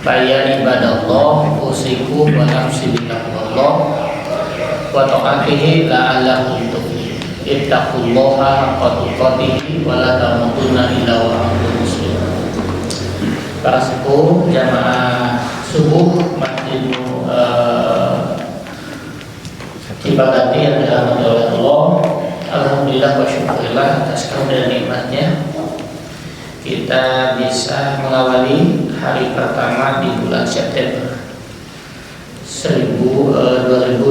Faya ibadallah usiku wa nafsi bitaqwallah wa ta'atihi la'allakum tuflihun. Ittaqullaha haqqa tuqatih wa la tamutunna illa wa antum muslimun. Para sepuh jamaah subuh Masjid Cibagati yang dirahmati oleh Allah, alhamdulillah wa syukurillah atas karunia dan nikmatnya kita bisa mengawali hari pertama di bulan September 2020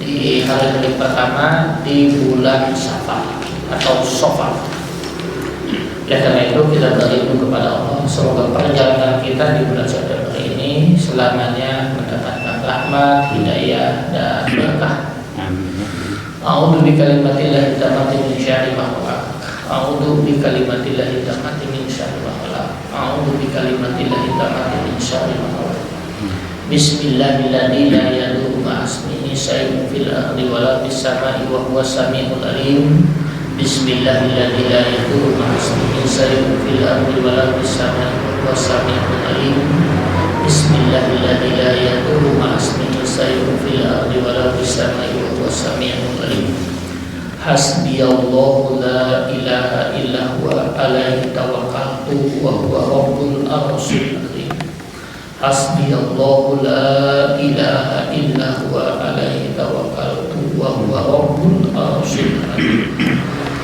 di hari pertama di bulan Safar atau Sofar. Ya, karena itu kita berlindung kepada Allah, semoga perjalanan kita di bulan September ini selamanya mendapatkan rahmat, hidayah dan berkah. A'udzu bikalimatillahi tammati min syarri ma khalaq. A'udzu bikalimatillahi tammati min syarri ma khalaq. A'udzu bikalimatillahi tammati min syarri ma khalaq. Bismillahirrahmanirrahim. La yadurru ma'asmihi syai'un fil ardi wa la fis samai wa huwas samiul alim. Bismillahirrahmanirrahim. La yadurru ma'asmihi syai'un fil ardi wa la fis samai wa huwas samiul alim. Bismillahirrahmanirrahim. La yadurru ma'asmihi syai'un fil ardi wa la fis samai wa huwas samiul alim. Hasbiyallahu la ilaha illa huwa alaihi tawakkaltu wa huwa rabbul arsyil azim. Hasbiyallahu la ilaha illa huwa alaihi tawakkaltu wa huwa rabbul arsyil azim.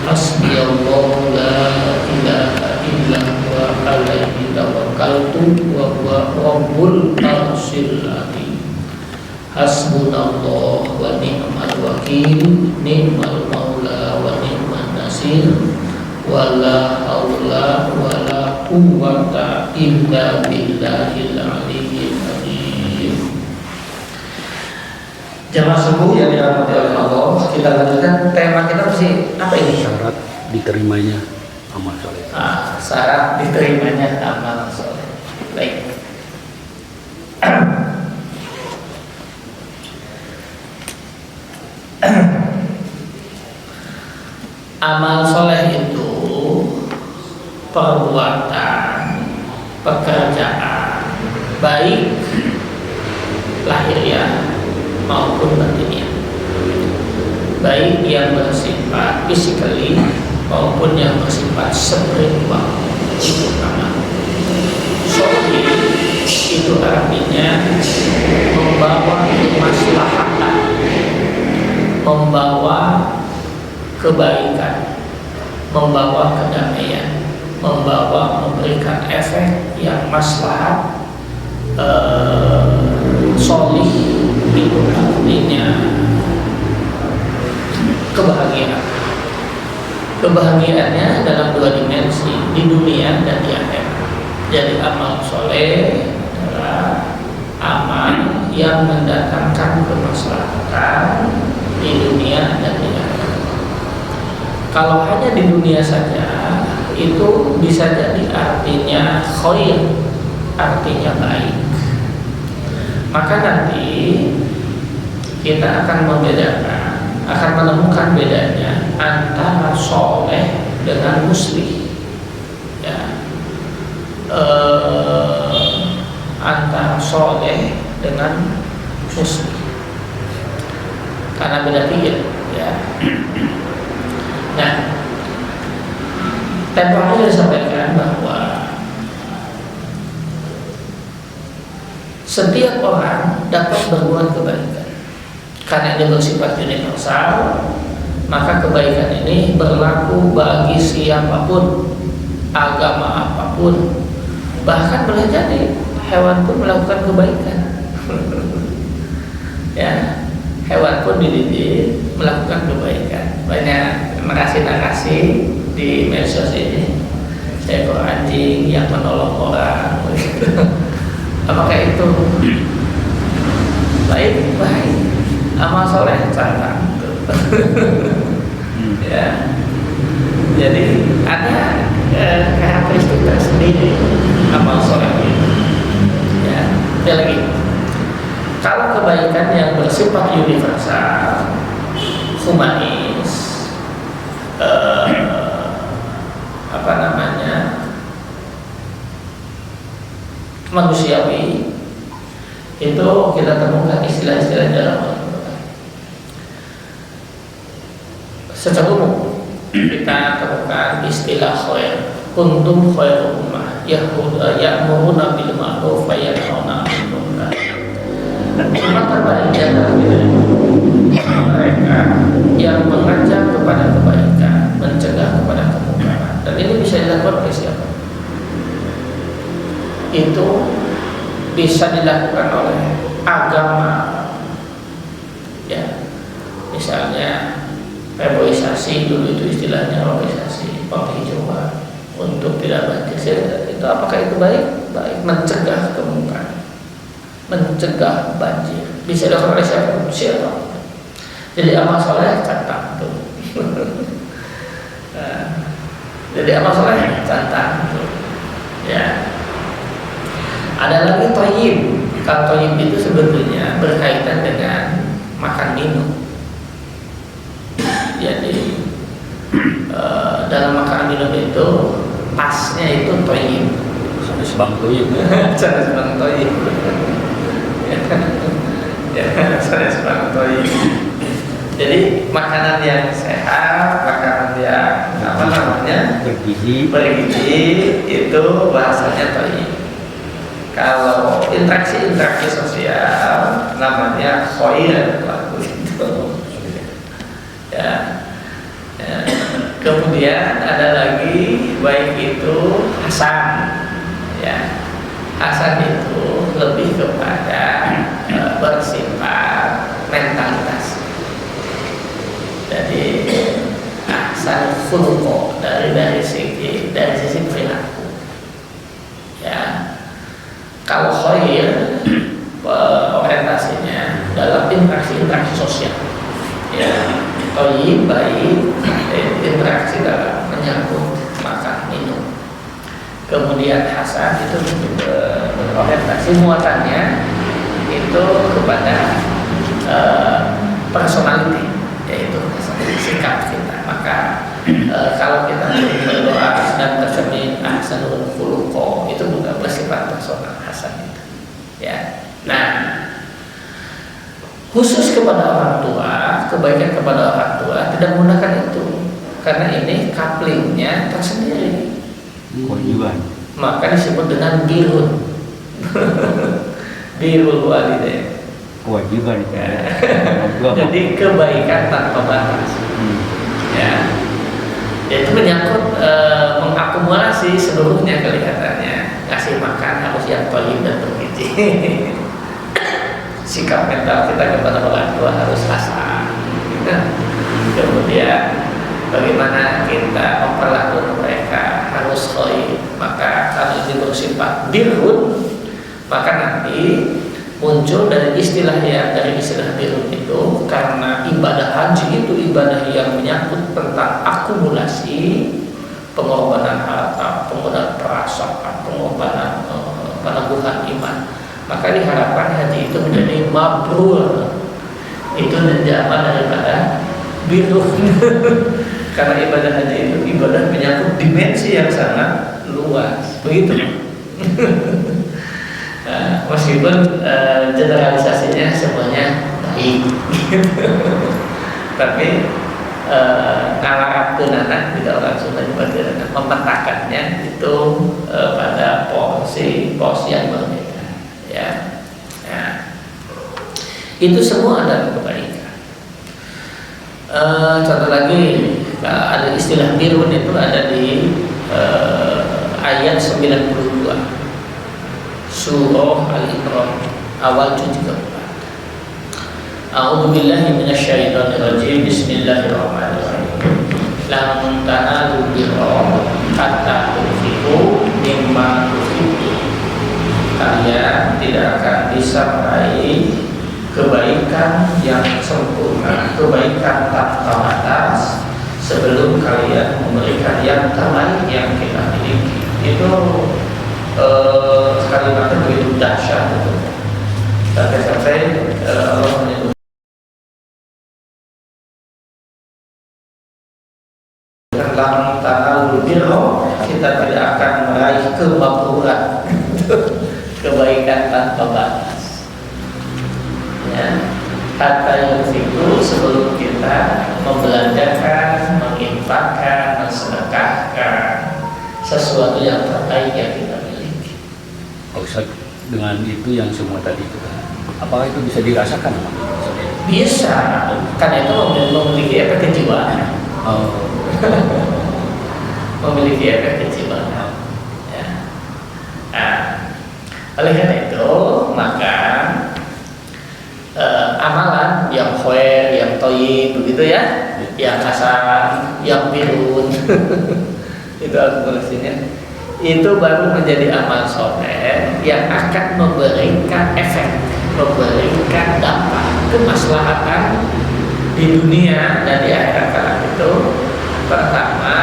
Hasbiyallahu la ilaha illa huwa alaihi tawakkaltu wa huwa rabbul arsyil azim. Hasbunallah wa ni'mal wakil, ni'mal maula wa ni'man nasir, wa la haula wa la quwwata illa billahil aliyyil azim. Jamaah subuh yang dirahmati oleh Allah, kita lanjutkan tema kita masih apa ini? Syarat diterimanya amal soleh. Syarat diterimanya amal soleh. Baik. Amal soleh itu perbuatan, pekerjaan baik lahiriah maupun batiniah, baik yang bersifat physically maupun yang bersifat spiritual. Itu amal soleh. Itu artinya membawa kemaslahatan, membawa kebaikan, membawa kedamaian, memberikan efek yang maslahat. Solih itu artinya kebahagiaan. Kebahagiaannya dalam dua dimensi, di dunia dan di akhirat. Jadi amal soleh adalah amal yang mendatangkan kemaslahatan di dunia dan di akhirat. Kalau hanya di dunia saja, itu bisa jadi artinya khair, artinya baik. Maka nanti kita akan membedakan, akan menemukan bedanya antara soleh dengan muslih. Ya. Antara soleh dengan muslih. Karena beda tiga, ya. Nah, tempo hari disampaikan bahwa setiap orang dapat berbuat kebaikan karena dia bersifat universal. Maka kebaikan ini berlaku bagi siapapun, agama apapun. Bahkan boleh jadi hewan pun melakukan kebaikan. Ya, hewan pun dididik melakukan kebaikan. Banyak narasi-narasi di medsos ini, seekor anjing yang menolong orang. Apakah itu baik? Baik. Amal soleh cantik. Ya. Jadi ada karakteristik tersendiri amal soleh ini. Ya. Sekali lagi, kalau kebaikan yang bersifat universal, humanis, manusiawi itu kita temukan istilah-istilah dalam Al-Quran. Secara umum kita temukan istilah khair, kuntum khairu ummah ya'muruna bil ma'ruf wa yanhauna 'anil munkar. Umat terbaik di antara mereka yang mengajak kepada kebaikan, mencegah kepada kemungkaran. Dan ini bisa dilakukan oleh siapa? Itu bisa dilakukan oleh agama, ya. Misalnya reboisasi, dulu itu istilahnya reboisasi, penghijauan untuk tidak banjir. Itu apakah itu baik? Baik, mencegah kemungkaran, mencegah banjir. Bisa dilakukan oleh siapa? Jadi amal soleh cantam tuh. Jadi amal soleh cantam tuh. Ya. Ada lagi thayyib. Kalau thayyib itu sebetulnya berkaitan dengan makan minum. Jadi dalam makan minum itu pasnya itu thayyib. Sampai sebang thayyib. Sampai sebang thayyib. Ya, sampai sebang thayyib. Jadi makanan yang sehat, makanan yang bergizi itu bahasanya thayyib. Kalau interaksi sosial namanya khair, gitu. Ya. Kemudian ada lagi baik itu hasan, ya. Hasan itu lebih kepada bersifat mentalitas. Jadi hasan khuluq dari sisi perilaku. Ya. Kalau khair orientasinya dalam interaksi sosial, ya, thayyib baik interaksi dalam menyambut makan minum. Kemudian hasan itu orientasi muatannya itu kepada personality, yaitu sikap kita. Maka kalau kita berdoa dan tercermin ahsanul khuluq itu juga bersifat personal hasan itu. Ya. Nah, khusus kepada orang tua, kebaikan kepada orang tua tidak menggunakan itu, karena ini couplingnya tersendiri. Kewajiban. Maka disebut dengan birrun. Birrul walidain. Kewajiban. Ya. Jadi kebaikan tanpa batas. Ya. Itu menyangkut mengakumulasi seluruhnya kelihatannya. Ngasih makan harus yang thayyib dan bergizi. Sikap mental kita kepada orang tua harus hasan. Kemudian bagaimana kita memperlakukan mereka harus khair. Maka kalau ini bersifat birrun, maka nanti muncul dari istilah birrun itu, karena ibadah haji itu ibadah yang menyangkut tentang akumulasi, pengorbanan harta, pengorbanan perasaan, pengorbanan peneguhan iman. Maka diharapkan haji itu menjadi mabrur. Itu menjawab daripada birrun. Karena ibadah haji itu ibadah menyangkut dimensi yang sangat luas. Begitu. Meskipun generalisasinya semuanya baik, tapi ngarapkeun anak tidak langsung bagian memetakannya itu pada porsi yang berbeda. Ya. Nah, itu semua adalah kebaikan. Contoh lagi, ada istilah birrun itu ada di ayat 92 Surah Al-Imran awal juz keempat. A'udzu billahi minasyaitonir rajim. Bismillahirrahmanirrahim. Lan tanalul birra hatta tunfiqu mimma tuhibbun. Kalian tidak akan bisa meraih kebaikan yang sempurna, kebaikan tanpa batas, sebelum kalian memberikan yang terbaik yang kita miliki. Itu kalimatnya begitu dahsyat itu. Sampai Allah menyebut dalam tanalul birra, kita tidak akan meraih kemakmuran. hatta yunfiqu, sebelum kita membelanjakan, menginfakkan, mensedekahkan sesuatu yang terbaik yang kita miliki. Ustaz, dengan itu yang semua tadi itu, apakah itu bisa dirasakan? Bisa, karena itu memiliki efek kejiwaan. Memiliki efek kejiwaan. Ya. Nah, oleh karena itu maka amalan yang khair, yang thayyib begitu ya, yang hasan, yang birun itu akumulasinya, itu baru menjadi amal soleh yang akan memberikan efek, memberikan dampak kemaslahatan di dunia dan di akhirat kelak. Itu pertama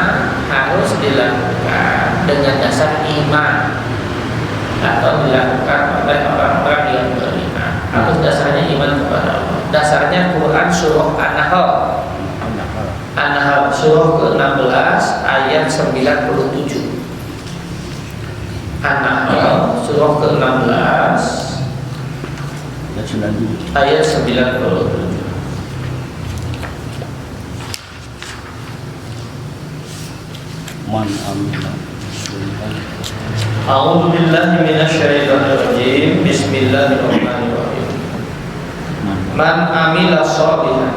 harus dilakukan dengan dasar iman atau dilakukan oleh orang-orang yang beriman. Harus dasarnya iman kepada Allah. Dasarnya Quran surah An-Nahl. An-Nahl surah ke-16 ayat 97. An-Nahl surah ke-16 ayat 97. Man amila A'udzu billahi minasyaitonir rajim. Bismillahirrahmanirrahim. Man amila sholihan,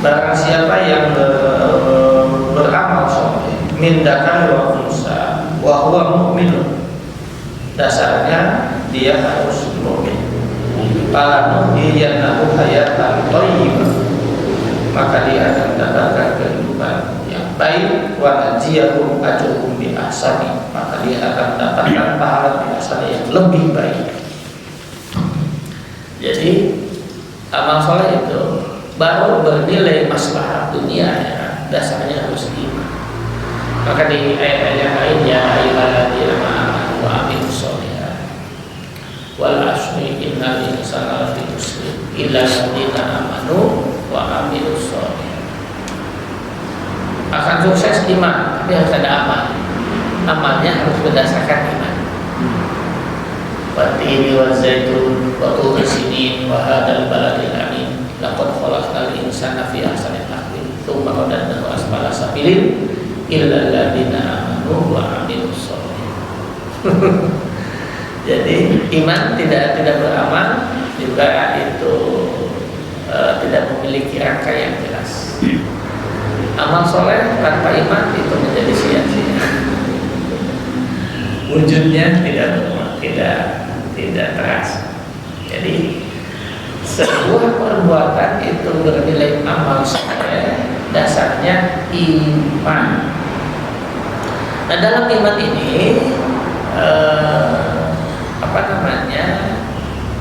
barang siapa yang beramal sholih, min dzakari wa unsa wa huwa mu'min, dasarnya dia harus mukmin. Falanuhyiyannahu hayatan thayyibah, maka dia akan mendapatkan kehidupan yang baik. Wa najziyahum ajruhum bi ahsani, maka dia akan mendapatkan pahala bi ahsani yang lebih baik. Jadi amal soleh itu baru bernilai maslahat dunia ya, dasarnya harus iman. Maka di ayat-ayat yang lainnya, ayyuhalladzina amanu wa amilus sholihat wal asri innal insana lafi khusr illa alladzina amanu wa amilus sholihat. Akan sukses iman, tapi harus ada amal. Amalnya harus berdasarkan iman. Watini wa zaitun wa turi sinin wa hadal baladil amin laqad khalaqnal insana fi ahsani taqwim tsumma radadnahu asfala safilin illa alladziina amanu wa amilus sholihat. Jadi iman tidak beramal juga itu tidak memiliki rangka yang jelas. Amal soleh tanpa iman itu menjadi sia-sia. Wujudnya tidak terasa. Jadi sebuah perbuatan itu bernilai amal soleh, dasarnya iman. Nah, dalam iman ini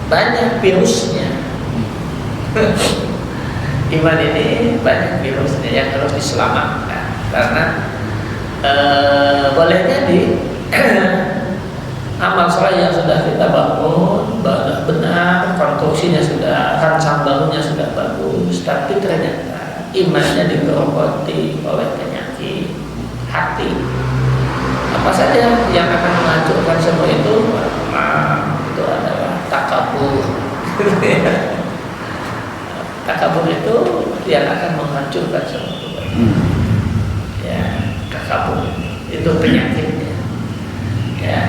banyak virusnya. Iman ini banyak virusnya yang harus diselamatkan, karena boleh jadi amal soleh yang sudah kita bangun benar, konstruksinya sudah, rancang bangunnya sudah bagus, tapi ternyata imannya digerogoti oleh penyakit hati. Apa saja yang akan menghancurkan semua itu? Itu adalah takabur. Takabur itu yang akan menghancurkan semua kebaikan. Ya, takabur itu penyakitnya. Ya.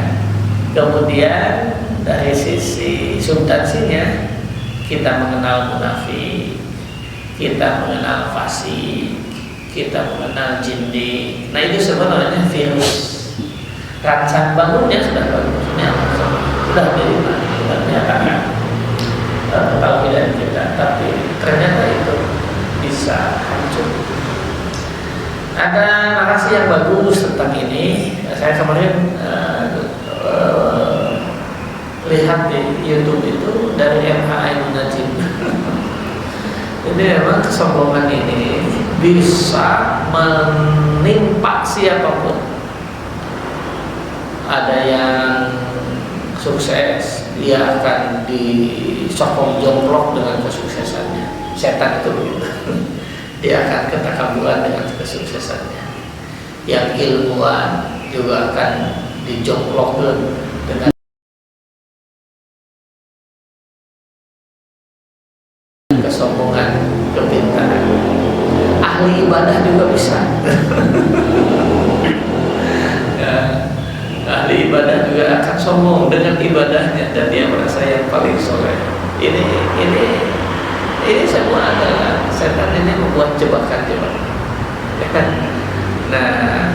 Kemudian dari sisi substansinya, kita mengenal munafik, kita mengenal fasik, kita mengenal jinni. Nah, itu sebenarnya virus. Rancang bangunnya sudah bagusnya, sudah dinyatakan tauhidan kita, tapi ternyata itu bisa hancur. Ada narasi yang bagus tentang ini. Saya kemarin lihat di YouTube itu dari MHI Munajim. Ini memang kesombongan ini bisa menimpa siapapun. Ada yang sukses, dia akan disokong jongklok dengan kesuksesannya. Setan itu begitu. Dia akan ketakaburan dengan kesuksesannya. Yang ilmuwan juga akan dijongklok dengan kesombongan, kepintaran. Ahli ibadah juga bisa. Ya, ahli ibadah juga akan sombong dengan ibadahnya dan dia merasa yang paling soleh. Ini semua adalah setan ini membuat jebakan-jebakan. Ya kan? Nah,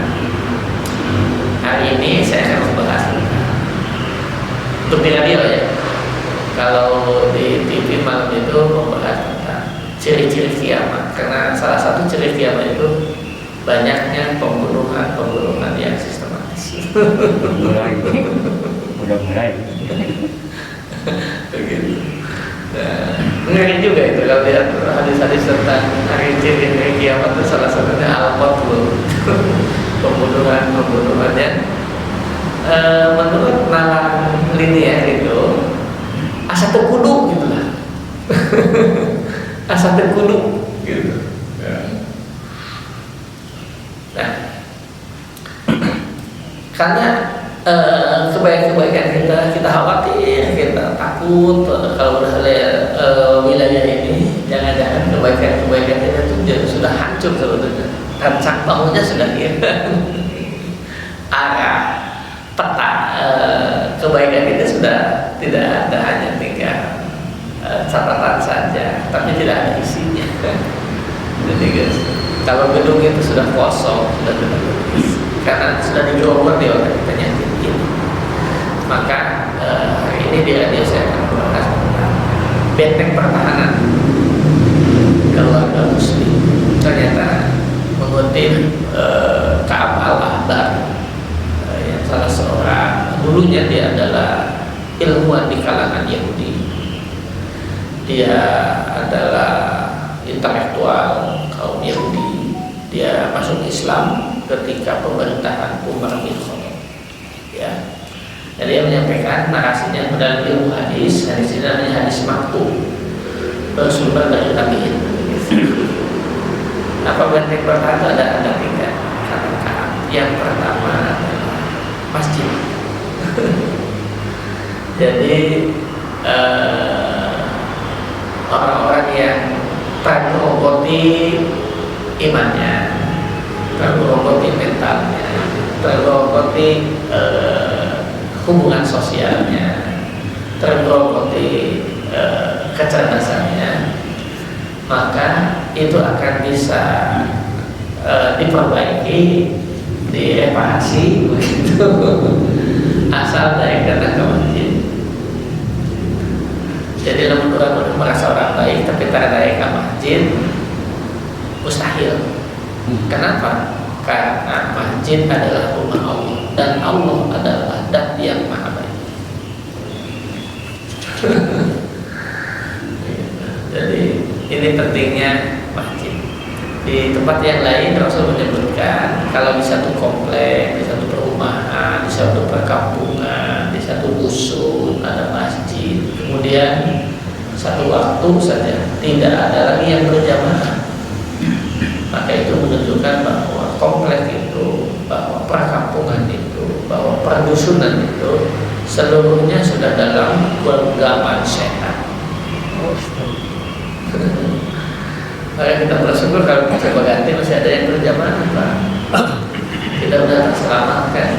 hari ini saya akan membahas untuk di radio ya. Kalau di TV malam itu membahas tentang ciri-ciri kiamat, karena salah satu ciri kiamat itu banyaknya pembunuhan yang sistematis. Udah mulai. Begitu. Ngeri juga itu kalau lihat hadis-hadis tentang hari ciri kiamat itu salah satunya al-qatl, pembunuhannya. Menurut nalar linear itu asa terkudu gitu lah. Asa terkudu gitu. Nah, karena kebaikan-kebaikan kita khawatir, kita takut kalau udah wilayah ini jangan-jangan kebaikan-kebaikan kita itu sudah hancur sebetulnya, rancang bangunnya sudah hilang. Arah peta kebaikan kita sudah tidak ada, hanya tinggal catatan saja, tapi tidak ada isinya. Jadi guys, kalau gedung itu sudah kosong, sudah tidak berisi, karena sudah digerombolan di otak kita nyakin ini. Maka hari ini di radio saya akan membahas tentang benteng pertahanan keluarga muslim. Ternyata mengutip Ka'ab al-Ahbar, yang salah seorang, dulunya dia adalah ilmuwan di kalangan Yahudi. Dia adalah intelektual kaum Yahudi. Dia masuk Islam ketika pemerintahan Umar bin Khattab. Ya. Dan dia menyampaikan narasinya dalam ilmu hadis. Hadis ini namanya hadis maktub, bersumber dari tabi'in. Apa benteng pertahanan? Ada tiga kata-kata. Yang pertama adalah masjid. Jadi orang-orang yang tergerogoti imannya, tergerogoti mentalnya, tergerogoti hubungan sosialnya, tergerogoti kecerdasannya, maka itu akan bisa diperbaiki, direparasi begitu, asal dari datang ke masjid. Jadi namun orang merasa orang baik tapi tak ada ke masjid, mustahil. Kenapa? Karena masjid adalah rumah Allah dan Allah adalah zat yang maha baik. Jadi ini pentingnya masjid. Di tempat yang lain Rasul menyebutkan kalau di satu komplek, di satu perumahan, di satu perkampungan, di satu dusun ada masjid, kemudian satu waktu saja tidak ada lagi yang berjamaah, maka itu menunjukkan bahwa komplek itu, bahwa perkampungan itu, bahwa perdusunan itu seluruhnya sudah dalam genggaman setan. Maka kita bersyukur kalau kita coba ganti masih ada yang berjamaah, Pak. Kita udah terselamatkan.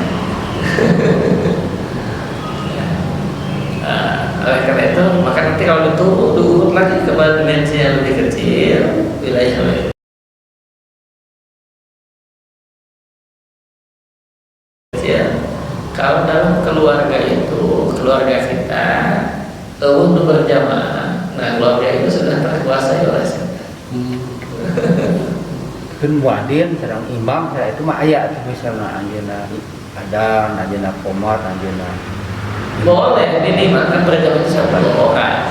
Oleh karena itu, maka nanti kalau diurut lagi ke dimensi yang lebih kecil, wilayah lebih kecil. Kalau dalam keluarga itu, keluarga kita untuk berjamaah, nah keluarga itu sudah terkuasai oleh setan. Kan muadzin sareng imam saya itu mah aya tuh misalnya anjeunna adan, anjeunna qomat, anjeunna boleh minimal kan berjamaah satu orang.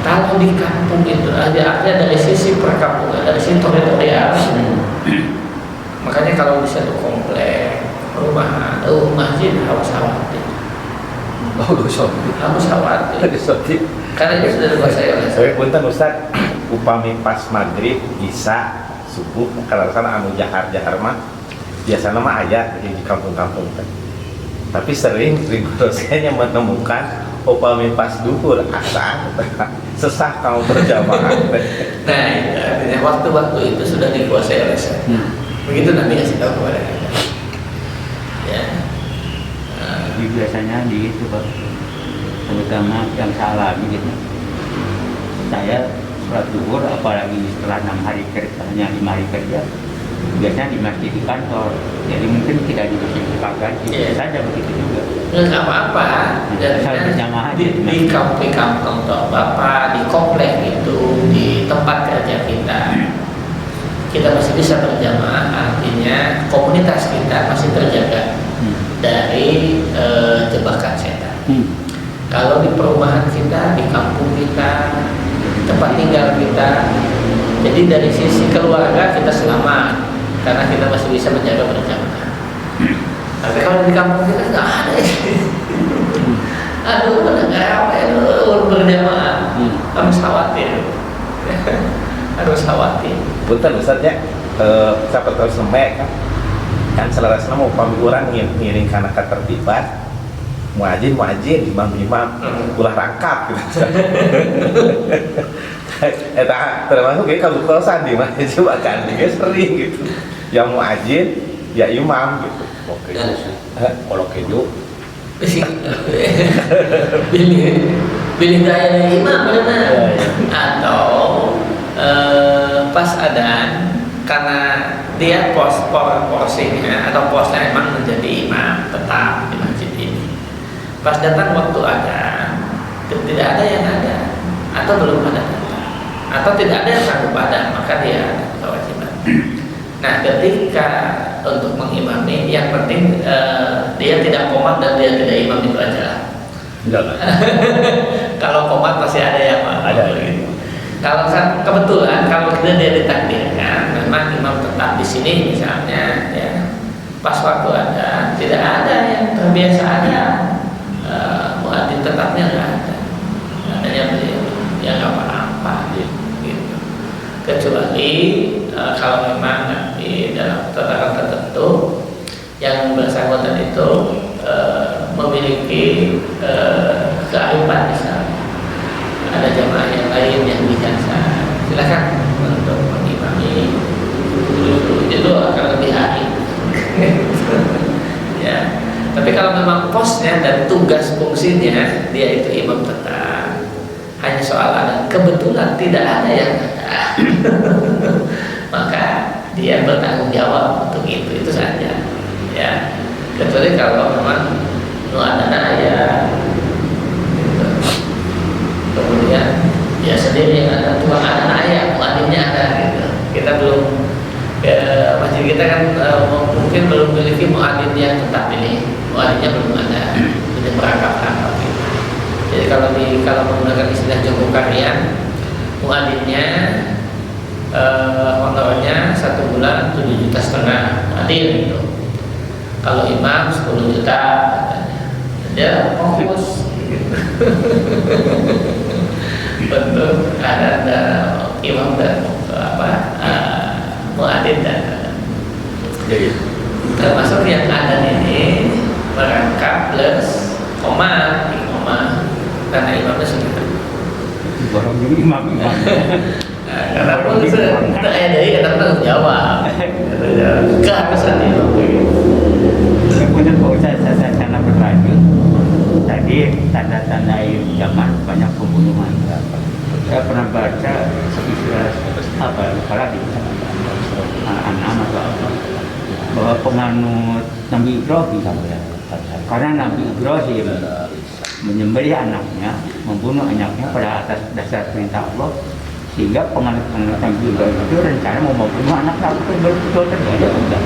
Kalau di kampung itu artinya dari sisi perkampungan, dari sisi teritorial. Makanya kalau di satu komplek perumahan, masjid harus khawatir. Harus khawatir. Karena itu sudah dikuasai oleh saya. Punten Ustaz, upami pas maghrib, isya, subuh, karena anu jahar mah biasanya mah aya di kampung-kampung kan. Tapi sering dosennya menemukan upami pas duhur asar sesah kamu berjamaah. Nah, itu artinya waktu-waktu itu sudah dikuasai oleh setan. Begitu Nabi kasih tahu kepada kita. Ya. Jadi biasanya di itu Pak, terutama yang saya alami gitu. Saya sholat zuhur apalagi setelah 6 hari kerja, hanya 5 hari kerja, biasanya di masjid di kantor. Jadi mungkin tidak di masjid sepakat, bisa saja begitu juga. Nggak apa-apa. Dan Asal berjamaah aja di kampung Bapak, di komplek itu, di tempat kerja kita masih bisa berjamaah. Artinya komunitas kita masih terjaga dari jebakan setan. Kalau di perumahan kita, di kampung kita, tempat tinggal kita, jadi dari sisi keluarga kita selamat karena kita masih bisa menjaga berjamaah. Tapi kalau di kampung kita nggak ada. Aduh, mendengar apa ya berjamaah? Harus khawatir. Harus khawatir. Punten Ustaz ya, siapa terus nembe kan selarasna mau pami urang ngiring kana ketertiban muadzin imam ulah rangkap gitu. Eta termasuk kayak kalau kosan di mana coba kan dia sering gitu. Yang muadzin ya imam gitu. Oke, kalau keju pilih gaya imam benar. Atau pas adzan karena dia porsinya atau posnya emang menjadi imam tetap di masjid ini. Pas datang waktu adzan tidak ada yang ada atau belum ada atau tidak ada yang sanggup ada, maka dia ada kewajiban. Nah, ketika untuk mengimami yang penting dia tidak qomat dan dia tidak imam itu aja lah. enggak lah. Kalau qomat pasti ada yang Ada. gitu. Kalau kebetulan kalau dia ditakdirkan memang imam tetap di sini misalnya ya pas waktu ada tidak ada yang terbiasa ada muadzin tetapnya nggak ada, adanya beliau yang nggak apa-apa gitu. Kecuali kalau memang nanti dalam tataran tertentu yang bersangkutan itu memiliki kearifan misalnya ada jamaah yang lain yang biasa, silakan untuk mengimami itu akan lebih hari. Ya, tapi kalau memang posnya dan tugas fungsinya dia itu imam tetap, hanya soal ada kebetulan tidak ada yang ada, maka dia bertanggung jawab untuk itu saja. Ya, kecuali kalau memang nuadana ya. Kemudian dia sendiri yang ada tukang ada ayam, muadzinnya ada gitu. Kita belum masjid kita kan mungkin belum memiliki muadzin yang tetap ini, muadzinnya belum ada, tidak merangkap gitu. Jadi kalau menggunakan istilah Joko Karyan, muadzinnya honornya 1 bulan 7,5 juta muadzin gitu. Kalau imam 10 juta katanya. Dia fokus gitu. Bentuk ada imam dan muadzin dan Jadi termasuk yang ada ini merangkap plus koma karena imamnya sudah Borong juga imam. karena pun dari kata tanggung jawab keharusan imam. Kemudian kalau saya sana berlanjut, tadi tanda-tanda zaman banyak pembunuhan. Saya pernah baca istilah apa, apalagi anak atau apa, bahwa penganut Nabi Ibrahim, karena Nabi Ibrahim menyembelih anaknya, membunuh anaknya pada atas dasar perintah Allah, sehingga penganut Nabi Ibrahim itu rencana mau membunuh anaknya, itu betul terjadi enggak?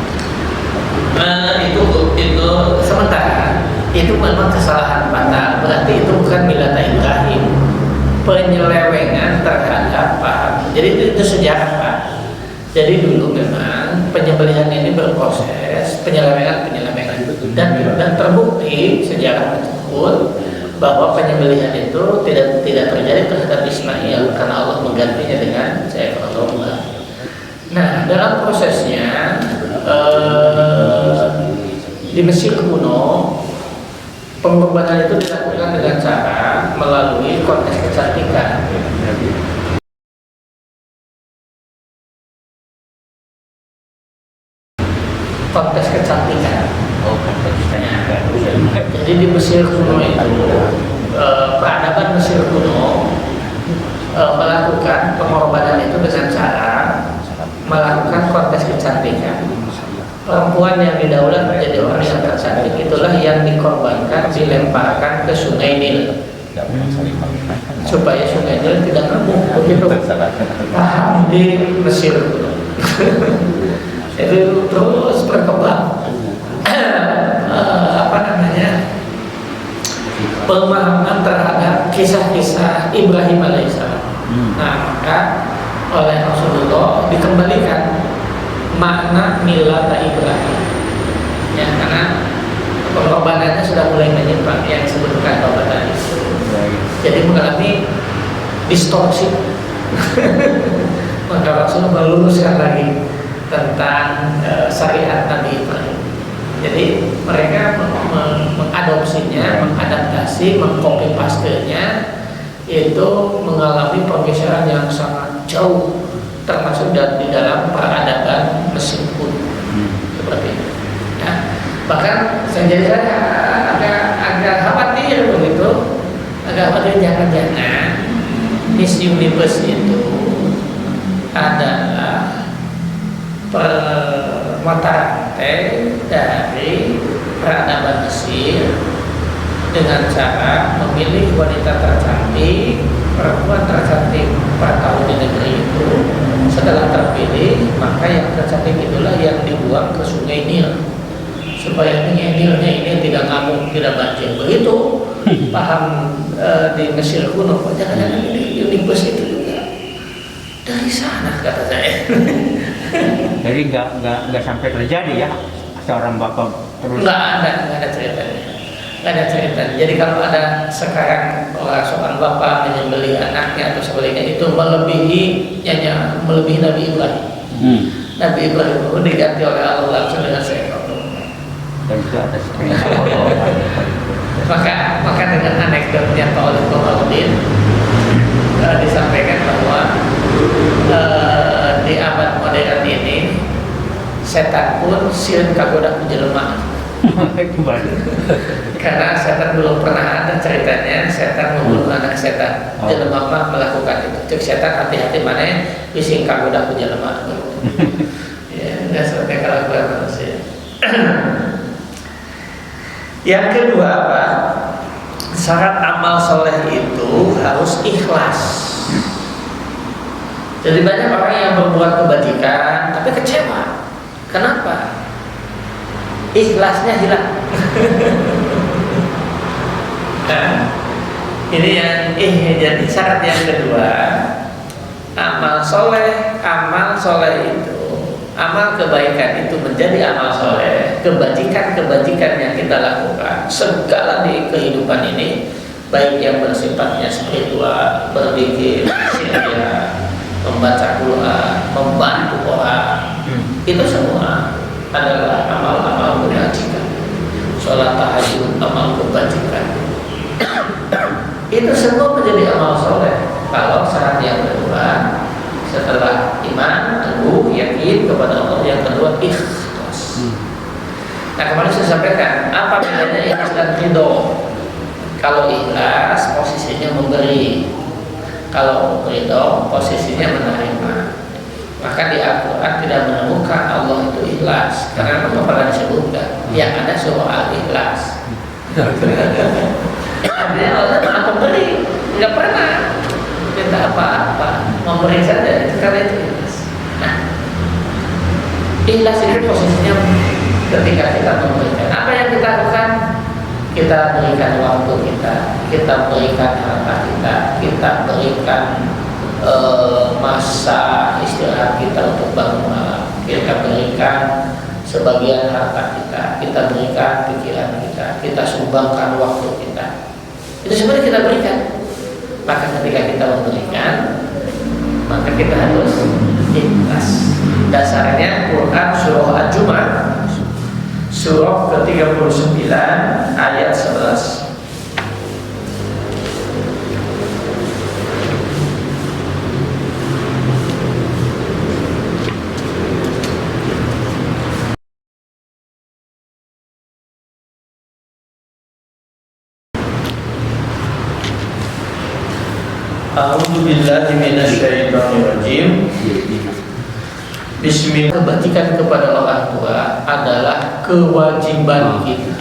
Itu sementara itu memang kesalahan fatal, berarti itu bukan milata Ibrahim, penyelewengan terhadap Pak. Jadi itu sejarah Pak. Jadi dulu memang penyembelihan ini berproses penyelewengan dan terbukti sejarah tersebut bahwa penyembelihan itu tidak terjadi terhadap Ismail karena Allah menggantinya dengan seekor domba. Nah, dalam prosesnya di Mesir kuno pengorbanan itu dilakukan dengan cara melalui kontes kecantikan. melakukan pengorbanan itu dengan cara melakukan kontes kecantikan. Perempuan yang didaulat menjadi orang yang tercantik itulah yang dikorbankan, dilemparkan ke sungai Nil supaya sungai Nil tidak ngamuk, begitu paham di Mesir. Itu terus berkembang pemahaman terhadap kisah-kisah Ibrahim alaihissalam. Nah, maka oleh Rasulullah dikembalikan makna milata Ibrahim, ya, karena pengorbanannya sudah mulai menyimpang yang disebutkan Bapak tadi. Jadi mengalami distorsi. Maka Rasul meluruskan lagi tentang syariat Nabi Ibrahim. Jadi mereka mengadopsinya, mengadaptasi, mengcopy paste-nya itu mengalami pergeseran yang sangat jauh, termasuk di dalam peradaban Mesir pun seperti itu. Nah, bahkan saya agak khawatir begitu, agak khawatir jangan-jangan Miss Universe itu adalah mata rantai dari peradaban Mesir dengan cara memilih wanita tercantik, perempuan tercantik pada tahun di negeri itu. Setelah terpilih, maka yang tercantik itulah yang dibuang ke sungai Nil supaya Nilnya ini tidak ngamuk, tidak banjir. Begitu paham di Mesir kuno. Jangan-jangan ini Universe itu juga dari sana, kata saya. Jadi nggak sampai terjadi ya seorang bapak terus. Nggak ada ceritanya. Nggak ada ceritanya. Jadi kalau ada sekarang seorang bapak menyembelih anaknya atau sebagainya, itu melebihi Nabi Ibrahim. Nabi Ibrahim itu diganti oleh Allah langsung dengan seekor domba. Dan itu ada maka dengan anekdotnya Pak Oleh Komarudin disampaikan bahwa di abad modern ini setan pun sieun kagoda ku jelema. Karena setan belum pernah ada ceritanya setan membunuh anak setan. Jelema mah melakukan itu. Cek setan hati-hati mana bising kagoda ku jelema. Ya, enggak seperti kelakuan manusia. Yang kedua apa? Syarat amal soleh itu harus ikhlas. Jadi banyak orang yang berbuat kebajikan tapi kecewa. Kenapa? Ikhlasnya hilang. Nah, ini jadi syarat yang kedua. Amal soleh itu, amal kebaikan itu menjadi amal soleh. Kebajikan yang kita lakukan segala di kehidupan ini, baik yang bersifatnya spiritual, berzikir, membaca Quran, membantu orang, itu semua adalah amal-amal kebajikan. Sholat tahajud, amal kebajikan. Itu semua menjadi amal soleh. Kalau syarat yang kedua, setelah iman, teguh, yakin kepada Allah, yang kedua ikhlas. Nah, kemarin saya sampaikan apa bedanya ikhlas dan ridho. Kalau ikhlas posisinya memberi, kalau ridho posisinya menerima. Maka di Al-Quran tidak menemukan Allah itu ikhlas, karena memang pernah disebutkan yang ada surah Al-Ikhlas. Artinya Allah maha pemberi, nggak pernah minta apa-apa, memberi saja, itu karena itu ikhlas. Nah, ikhlas itu posisinya ketika kita memberikan. Apa yang kita lakukan? Kita berikan waktu kita berikan harta kita berikan masa istirahat kita untuk bangun malam, kita berikan sebagian harta kita berikan pikiran kita sumbangkan waktu kita. Itu sebenarnya kita berikan. Maka ketika kita memberikan, maka kita harus ikhlas. Dasarnya Quran surah Al-Jumu'ah surah ke-39 ayat 11. أعوذ A'udzubillahi minasyaitonirrajim. Bismillah. Kebajikan kepada orang tua adalah kewajiban kita.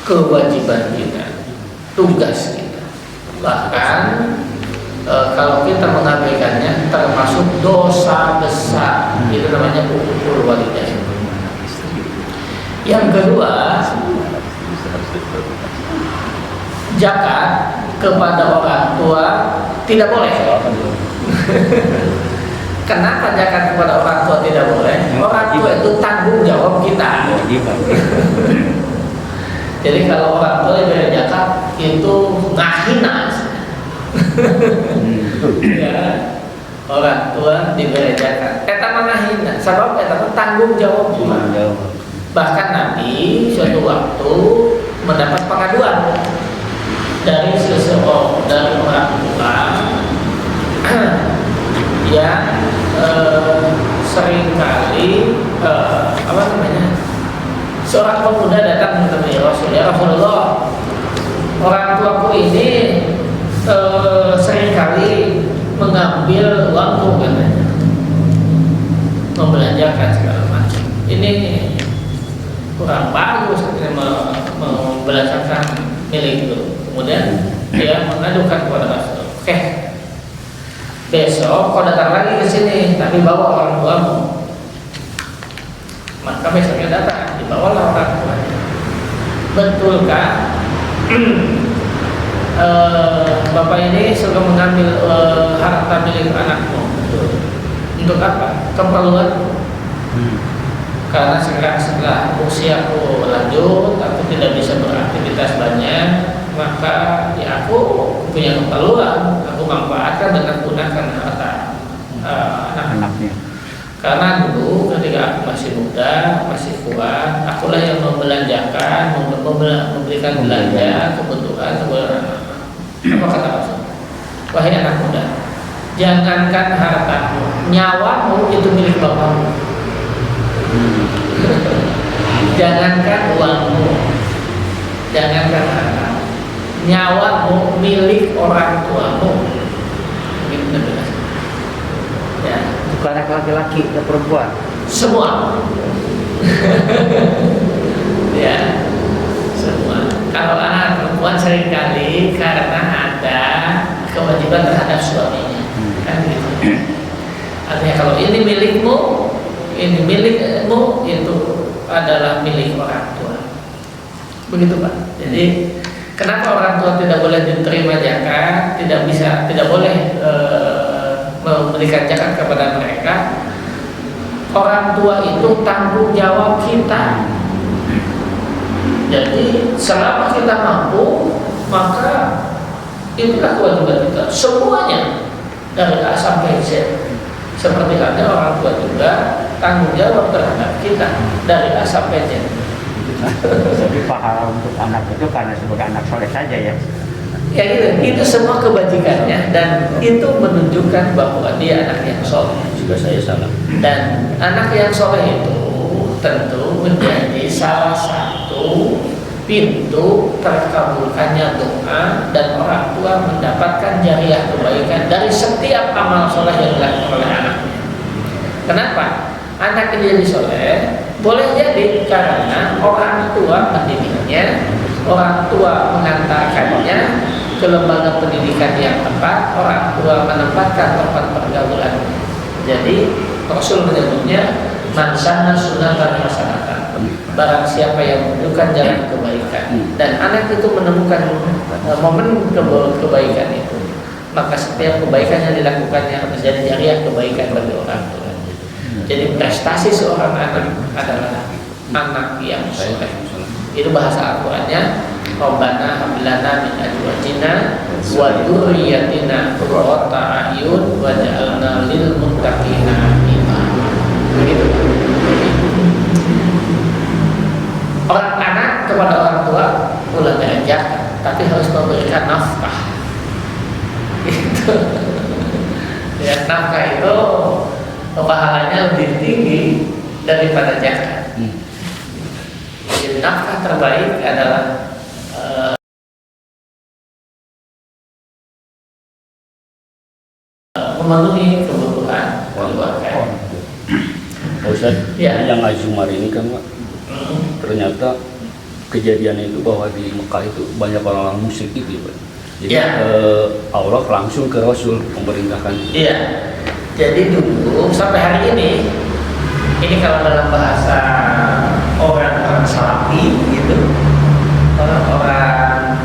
Kewajiban kita, tugas kita. Bahkan kalau kita mengabaikannya termasuk dosa besar. Itu namanya uququl walidain. Yang kedua, zakat kepada orang tua tidak boleh. Kenapa zakat kepada orang tua tidak boleh? Orang tua itu tanggung jawab kita. Jadi kalau orang tua yang zakat itu ngahina. Ya, orang tua diberi zakat. Eta ngahina. Sebab eta tanggung jawab juga. Bahkan Nabi suatu waktu mendapat pengaduan dari seseorang, dari orang tua yang seringkali seorang pemuda datang menemui Rasulullah, orang tuaku ini seringkali mengambil uangku, katanya, membelanjakan segala macam. Ini kurang bagus, membelanjakan milik itu. Kemudian dia mengadukan kepada Rasul, oke, besok kau datang lagi ke sini, tapi bawa orang tuamu. Maka besoknya datang, dibawalah orang tuanya. Betulkah bapak ini suka mengambil harta milik anakmu? Untuk apa? Keperluan? Karena setelah usiaku lanjut, aku tidak bisa beraktivitas banyak, maka ya aku punya keperluan, aku manfaatkan dengan gunakan harta anak-anaknya. Karena dulu ketika aku masih muda, masih kuat, akulah yang membelanjakan, memberikan belanja kebutuhan kepada anak. Apa kata Rasul? Wahai anak muda, jangankan hartamu, nyawamu itu milik bapakmu. Jangankan uangmu, jangankan harta, nyawamu milik orang tuamu. Ya. Bukan anak laki-laki atau perempuan, semua. Ya, semua. Kalau anak perempuan seringkali karena ada kewajiban terhadap suaminya, kan gitu. Artinya kalau ini milikmu, ini milikmu, itu adalah milik orang tua. Begitu Pak. Jadi kenapa orang tua tidak boleh diterima zakat, tidak boleh memberikan zakat kepada mereka? Orang tua itu tanggung jawab kita. Jadi selama kita mampu, maka itulah kewajiban kita. Semuanya dari A sampai Z. Seperti halnya orang tua juga tanggung jawab terhadap kita dari A sampai Z. Jadi pahala untuk anak itu karena sebagai anak soleh saja ya. Ya itu semua kebajikannya, dan itu menunjukkan bahwa dia anak yang soleh. Juga saya salah. Dan anak yang soleh itu tentu menjadi salah satu pintu terkabulkannya doa, dan orang tua mendapatkan jariah kebaikan dari setiap amal soleh yang dilakukan oleh anaknya. Kenapa? Anak ini jadi soleh boleh jadi karena orang tua mendidiknya, orang tua mengantarkannya ke lembaga pendidikan yang tepat, orang tua menempatkan tempat pergaulan. Jadi Rasul menyebutnya man sanna sunnatan hasanatan, barang siapa yang menunjukkan jalan kebaikan, dan anak itu menemukan momen kebaikan itu, maka setiap kebaikan yang dilakukannya menjadi jariah kebaikan bagi orang tua. Jadi prestasi seorang anak adalah anak yang soleh. Itu bahasa Al-Qur'annya, Rabbana hab lana min azwajina wa dzurriyyatina qurrata a'yun waj'alna lil muttaqina imama. Begitu. Orang anak kepada orang tua boleh zakat, tapi harus memberikan nafkah. Itu. Ya, nafkah itu pahalanya lebih tinggi daripada zakat. Jadi nafkah terbaik adalah memenuhi kebutuhan keluarga. Ustaz, Ya. yang Azumar ini kan Pak, ternyata kejadian itu bahwa di Mekah itu banyak orang-orang musyrik gitu Pak. Jadi Ya. Allah langsung ke Rasul memerintahkan. Iya. Jadi dulu sampai hari ini kalau dalam bahasa orang Salafi gitu, orang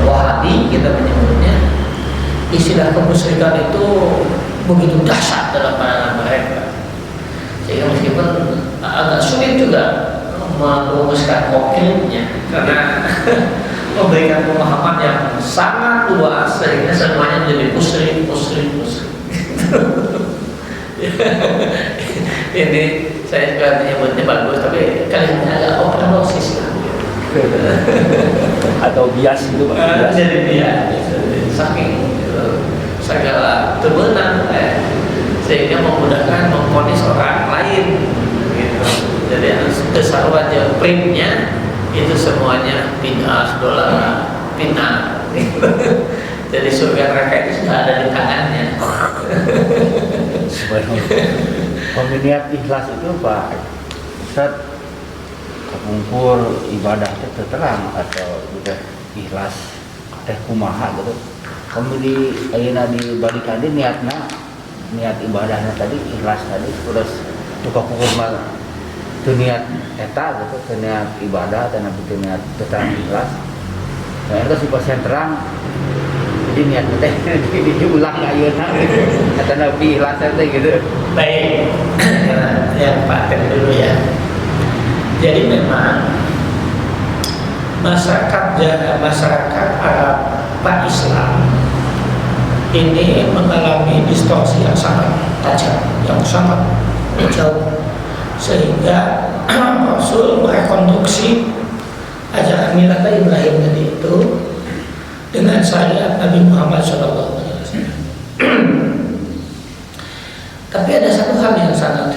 Wahabi kita menyebutnya, istilah kemusyrikan itu begitu dahsyat dalam pandangan mereka. Sehingga meskipun agak sulit juga merumuskan konkretnya karena memberikan pemahaman yang sangat luas sehingga semuanya menjadi musyrik. Ini saya juga menyebutnya bagus tapi kalimatnya agak overdosis lah. Atau bias gitu Pak. Bias. Jadi dia saking segala turunan sehingga memudahkan memvonis orang lain gitu. Jadi besar wajah primnya itu semuanya bid'ah, dolar, fitnah gitu. Jadi surga neraka itu sudah ada di tangannya. Pemilihan ikhlas itu Pak Ustaz, kekumpul ibadah itu terang atau udah ikhlas teh kumaha gitu. Pemilih ayeuna dibalikan di niat ibadahnya tadi ikhlas tadi terus suka pukul mah teu niat eta gitu, teu niat ibadah dan teu niat terang ikhlas. Nah itu si pasien terang jadi niat teh diulang ayeuna kata Nabi ikhlas teh gitu. Baik, yang paten dulu ya. Jadi memang masyarakat Arab Islam ini mengalami distorsi yang sangat tajam, yang sangat jauh, sehingga Rasul merekonstruksi ajaran milah Ibrahim tadi itu dengan syariat Nabi Muhammad SAW. Tapi ada satu hal yang sangat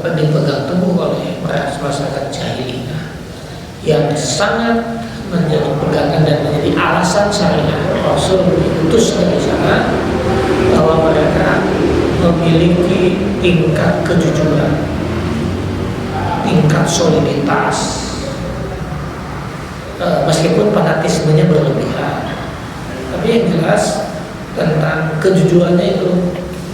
dipegang teguh oleh masyarakat jahiliyah yang sangat menjadi pegangan dan menjadi alasan syariat Rasul diutus dari sana, bahwa mereka memiliki tingkat kejujuran, tingkat soliditas, meskipun fanatismenya berlebihan, tapi yang jelas tentang kejujurannya itu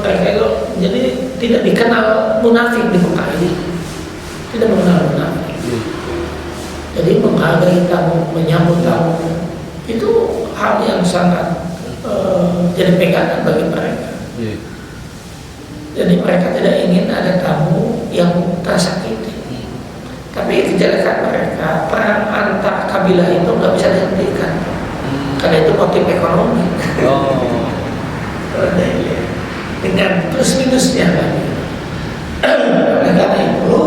mereka itu jadi tidak dikenal munafik di Mekah ini, tidak mengenal munafik. Jadi menghargai tamu, menyambut tamu itu hal yang sangat jadi pegangan bagi mereka. Jadi mereka tidak ingin ada tamu yang tersakiti. Tapi kejelekan mereka, perang antar kabilah itu nggak bisa dihentikan karena itu motif ekonomi. Dengan plus minusnya lagi. Oleh karena itu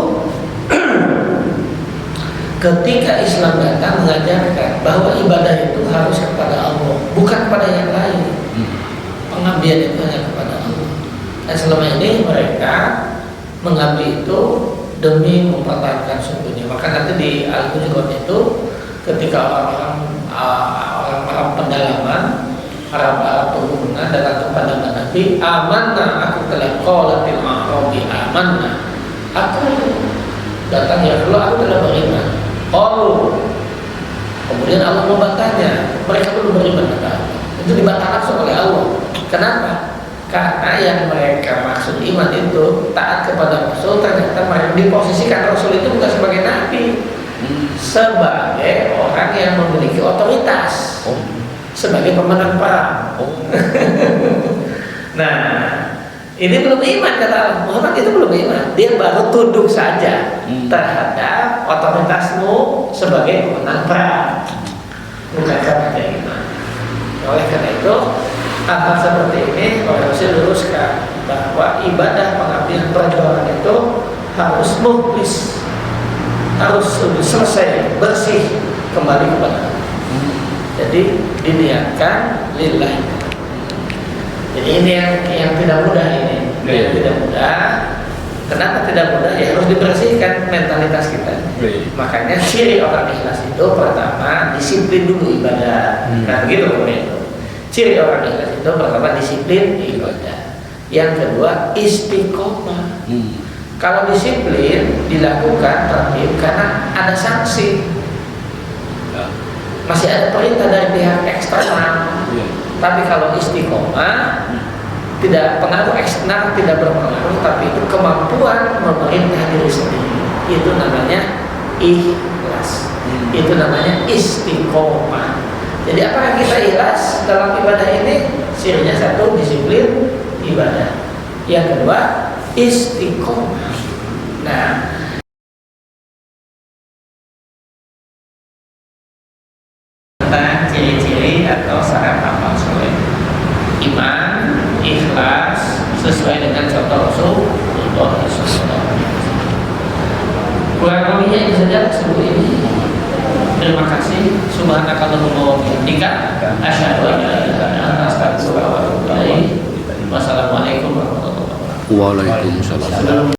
ketika Islam datang mengajarkan bahwa ibadah itu harus kepada Allah, bukan kepada yang lain. Pengabdian itu hanya kepada Allah. Dan selama ini mereka mengambil itu demi mempertahankan sukunya. Maka nanti di Al-Hujurat itu ketika orang pedalaman, Arab pegunungan datang kepada Nabi, amanna, aku telah qalatil a'rabi amanna. Aku datang ya Allah, aku telah beriman. Kemudian Allah membantahnya, mereka belum beriman kepada Allah. Itu dibantah langsung oleh Allah. Kenapa? Karena yang mereka maksud iman itu taat kepada Rasul, ternyata mereka diposisikan Rasul itu bukan sebagai nabi, sebagai orang yang memiliki otoritas, sebagai pemenang perang. Nah, ini belum iman kata Allah. Muhammad itu belum iman. Dia baru tunduk saja terhadap otoritasmu sebagai pemenang perang, bukan karena dia iman. Oleh karena itu, hal-hal seperti ini oleh Rasul luruskan bahwa ibadah pengabdian perjuangan itu harus mukhlis, harus selesai, bersih, kembali kepada Allah. Jadi diniatkan lillahi. Jadi ini yang tidak mudah ini. Yang tidak mudah. Kenapa tidak mudah? Ya harus dibersihkan mentalitas kita. Makanya ciri orang ikhlas itu pertama disiplin dulu ibadah. Nah begitu itu. Ciri orang ikhlas itu pertama disiplin ibadah, yang kedua istiqomah. Kalau disiplin dilakukan tertib karena ada sanksi, masih ada perintah dari pihak eksternal. Tapi kalau istiqomah tidak pengaruh eksternal, tidak berpengaruh, tapi itu kemampuan memerintah diri sendiri. Itu namanya ikhlas. Itu namanya istiqomah. Jadi apakah kita ikhlas dalam ibadah ini? Cirinya satu, disiplin ibadah. Yang kedua, istiqomah. Nah, tentang ciri-ciri atau syarat amal soleh. Iman, ikhlas sesuai dengan contoh Rasulullah SAW. Kurang lebihnya itu saja sebelum ini. Terima kasih. Subhanakallahumma wa bihamdika asyhadu an la ilaha illa anta astaghfiruka wa atubu ilaik. Wassalamualaikum warahmatullahi wabarakatuh. Waalaikumsalam.